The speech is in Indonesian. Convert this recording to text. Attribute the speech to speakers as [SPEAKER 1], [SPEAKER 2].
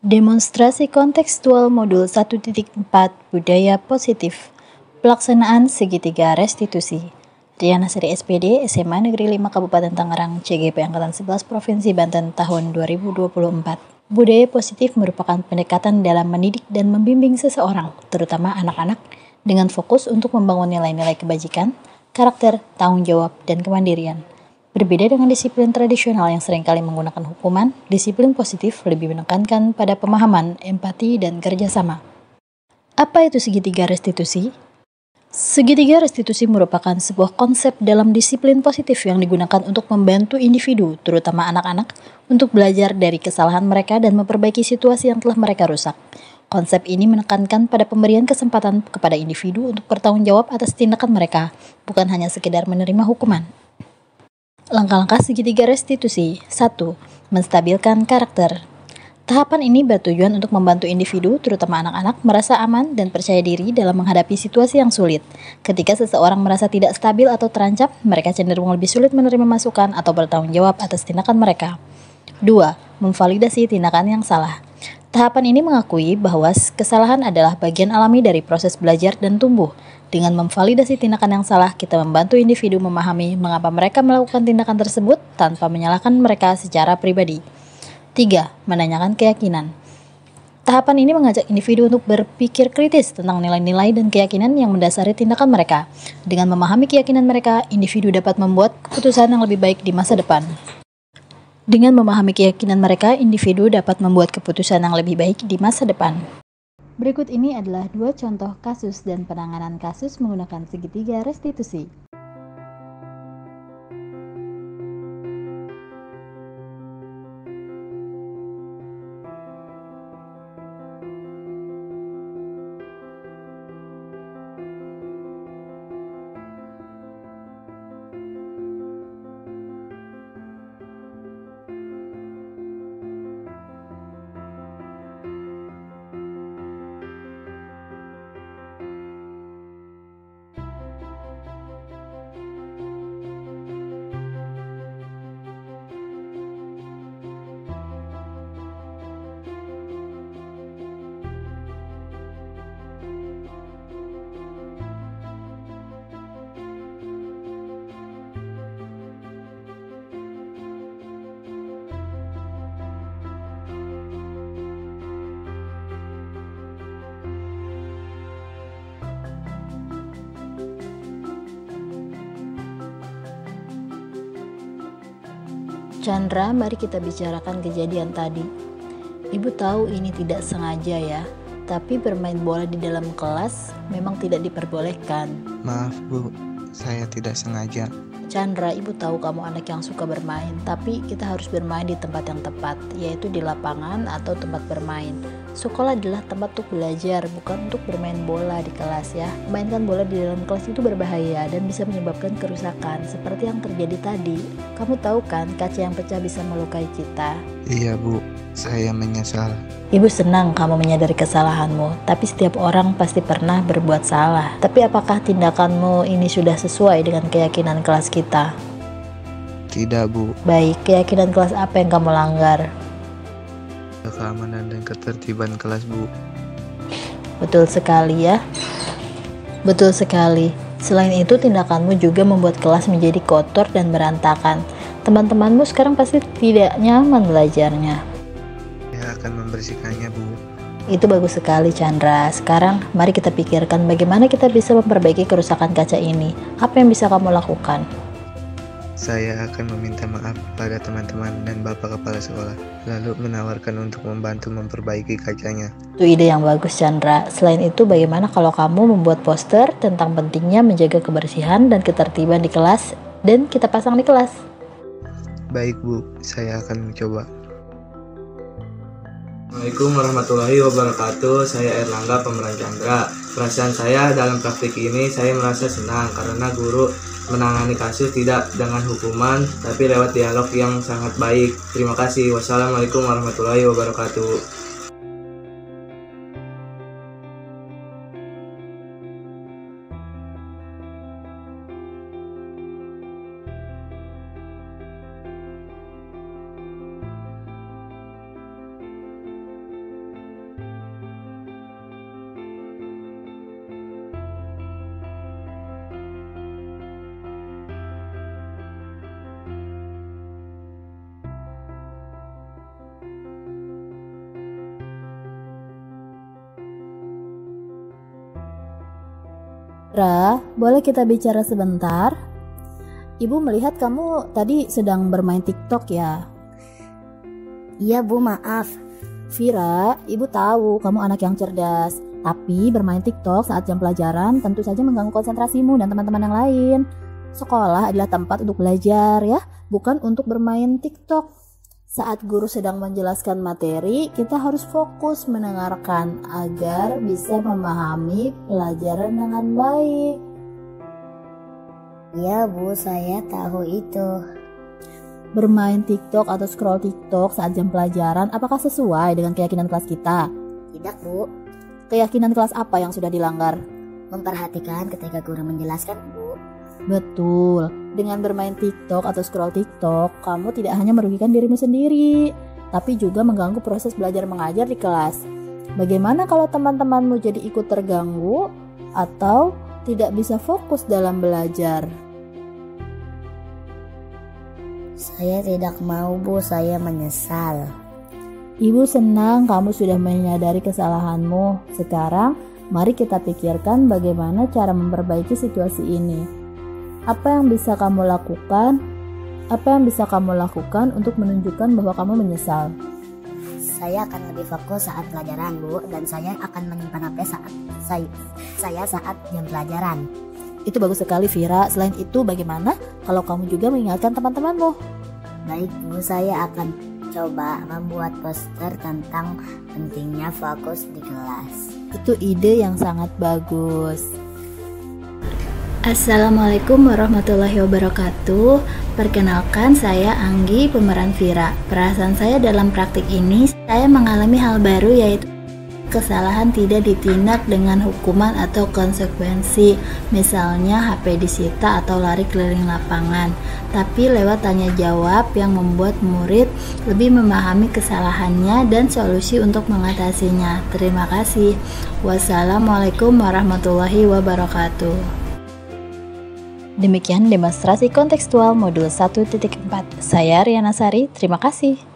[SPEAKER 1] Demonstrasi kontekstual modul 1.4 Budaya Positif. Pelaksanaan segitiga restitusi. Riana Sri SPD, SMA Negeri 5 Kabupaten Tangerang, CGP Angkatan 11 Provinsi Banten tahun 2024. Budaya positif merupakan pendekatan dalam mendidik dan membimbing seseorang, terutama anak-anak, dengan fokus untuk membangun nilai-nilai kebajikan, karakter, tanggung jawab, dan kemandirian. Berbeda dengan disiplin tradisional yang seringkali menggunakan hukuman, disiplin positif lebih menekankan pada pemahaman, empati, dan kerjasama. Apa itu segitiga restitusi? Segitiga restitusi merupakan sebuah konsep dalam disiplin positif yang digunakan untuk membantu individu, terutama anak-anak, untuk belajar dari kesalahan mereka dan memperbaiki situasi yang telah mereka rusak. Konsep ini menekankan pada pemberian kesempatan kepada individu untuk bertanggung jawab atas tindakan mereka, bukan hanya sekedar menerima hukuman. Langkah-langkah segitiga restitusi. 1. Menstabilkan karakter. Tahapan ini bertujuan untuk membantu individu, terutama anak-anak, merasa aman dan percaya diri dalam menghadapi situasi yang sulit. Ketika seseorang merasa tidak stabil atau terancam, mereka cenderung lebih sulit menerima masukan atau bertanggung jawab atas tindakan mereka. 2. Memvalidasi tindakan yang salah. Tahapan ini mengakui bahwa kesalahan adalah bagian alami dari proses belajar dan tumbuh. Dengan memvalidasi tindakan yang salah, kita membantu individu memahami mengapa mereka melakukan tindakan tersebut tanpa menyalahkan mereka secara pribadi. 3. Menanyakan keyakinan. Tahapan ini mengajak individu untuk berpikir kritis tentang nilai-nilai dan keyakinan yang mendasari tindakan mereka. Dengan memahami keyakinan mereka, individu dapat membuat keputusan yang lebih baik di masa depan. Dengan memahami keyakinan mereka, individu dapat membuat keputusan yang lebih baik di masa depan. Berikut ini adalah 2 contoh kasus dan penanganan kasus menggunakan segitiga restitusi. Chandra, mari kita bicarakan kejadian tadi. Ibu tahu ini tidak sengaja ya, tapi bermain bola di dalam kelas memang tidak diperbolehkan.
[SPEAKER 2] Maaf Bu, saya tidak sengaja.
[SPEAKER 1] Chandra, ibu tahu kamu anak yang suka bermain, tapi kita harus bermain di tempat yang tepat, yaitu di lapangan atau tempat bermain. Sekolah adalah tempat untuk belajar, bukan untuk bermain bola di kelas ya. Mainkan bola di dalam kelas itu berbahaya dan bisa menyebabkan kerusakan, seperti yang terjadi tadi. Kamu tahu kan, kaca yang pecah bisa melukai kita.
[SPEAKER 2] Iya Bu, saya menyesal.
[SPEAKER 1] Ibu senang kamu menyadari kesalahanmu, tapi setiap orang pasti pernah berbuat salah. Tapi apakah tindakanmu ini sudah sesuai dengan keyakinan kelas kita?
[SPEAKER 2] Tidak Bu.
[SPEAKER 1] Baik, keyakinan kelas apa yang kamu langgar?
[SPEAKER 2] Keamanan dan ketertiban kelas Bu.
[SPEAKER 1] Betul sekali ya. Betul sekali. Selain itu, tindakanmu juga membuat kelas menjadi kotor dan berantakan. Teman-temanmu sekarang pasti tidak nyaman belajarnya.
[SPEAKER 2] Saya akan membersihkannya Bu.
[SPEAKER 1] Itu bagus sekali Chandra. Sekarang mari kita pikirkan bagaimana kita bisa memperbaiki kerusakan kaca ini. Apa yang bisa kamu lakukan?
[SPEAKER 2] Saya akan meminta maaf pada teman-teman dan Bapak Kepala Sekolah, lalu menawarkan untuk membantu memperbaiki kacanya.
[SPEAKER 1] Itu ide yang bagus Chandra. Selain itu, bagaimana kalau kamu membuat poster tentang pentingnya menjaga kebersihan dan ketertiban di kelas dan kita pasang di kelas?
[SPEAKER 2] Baik Bu, saya akan mencoba.
[SPEAKER 3] Assalamualaikum warahmatullahi wabarakatuh. Saya Erlangga Pemeran Chandra. Perasaan saya dalam praktik ini saya merasa senang karena guru menangani kasus tidak dengan hukuman tapi lewat dialog yang sangat baik. Terima kasih. Wassalamualaikum warahmatullahi wabarakatuh.
[SPEAKER 1] Ra, boleh kita bicara sebentar? Ibu melihat kamu tadi sedang bermain TikTok ya?
[SPEAKER 4] Iya Bu, maaf.
[SPEAKER 1] Vira, ibu tahu kamu anak yang cerdas. Tapi bermain TikTok saat jam pelajaran tentu saja mengganggu konsentrasimu dan teman-teman yang lain. Sekolah adalah tempat untuk belajar ya, bukan untuk bermain TikTok. Saat guru sedang menjelaskan materi, kita harus fokus mendengarkan agar bisa memahami pelajaran dengan baik.
[SPEAKER 4] Iya Bu, saya tahu itu.
[SPEAKER 1] Bermain TikTok atau scroll TikTok saat jam pelajaran, apakah sesuai dengan keyakinan kelas kita?
[SPEAKER 4] Tidak Bu,
[SPEAKER 1] Keyakinan kelas apa yang sudah dilanggar?
[SPEAKER 4] memperhatikan ketika guru menjelaskan Bu.
[SPEAKER 1] Betul, dengan bermain TikTok atau scroll TikTok, kamu tidak hanya merugikan dirimu sendiri, tapi juga mengganggu proses belajar mengajar di kelas. Bagaimana kalau teman-temanmu jadi ikut terganggu atau tidak bisa fokus dalam belajar?
[SPEAKER 4] Saya tidak mau Bu, saya menyesal.
[SPEAKER 1] Ibu senang kamu sudah menyadari kesalahanmu. Sekarang, mari kita pikirkan bagaimana cara memperbaiki situasi ini. Apa yang bisa kamu lakukan? Apa yang bisa kamu lakukan untuk menunjukkan bahwa kamu menyesal?
[SPEAKER 4] Saya akan lebih fokus saat pelajaran Bu, dan saya akan menyimpan HP saat jam pelajaran.
[SPEAKER 1] Itu bagus sekali Vira. Selain itu bagaimana kalau kamu juga mengingatkan teman-temanmu?
[SPEAKER 4] Baik Bu, saya akan coba membuat poster tentang pentingnya fokus di kelas.
[SPEAKER 1] Itu ide yang sangat bagus. Assalamualaikum warahmatullahi wabarakatuh. Perkenalkan, saya Anggi, pemeran Vira. Perasaan saya dalam praktik ini, saya mengalami hal baru, yaitu kesalahan tidak ditindak dengan hukuman atau konsekuensi, misalnya HP disita atau lari keliling lapangan, tapi lewat tanya jawab yang membuat murid lebih memahami kesalahannya dan solusi untuk mengatasinya. Terima kasih. Wassalamualaikum warahmatullahi wabarakatuh. Demikian demonstrasi kontekstual modul 1.4. Saya Riana Sari, terima kasih.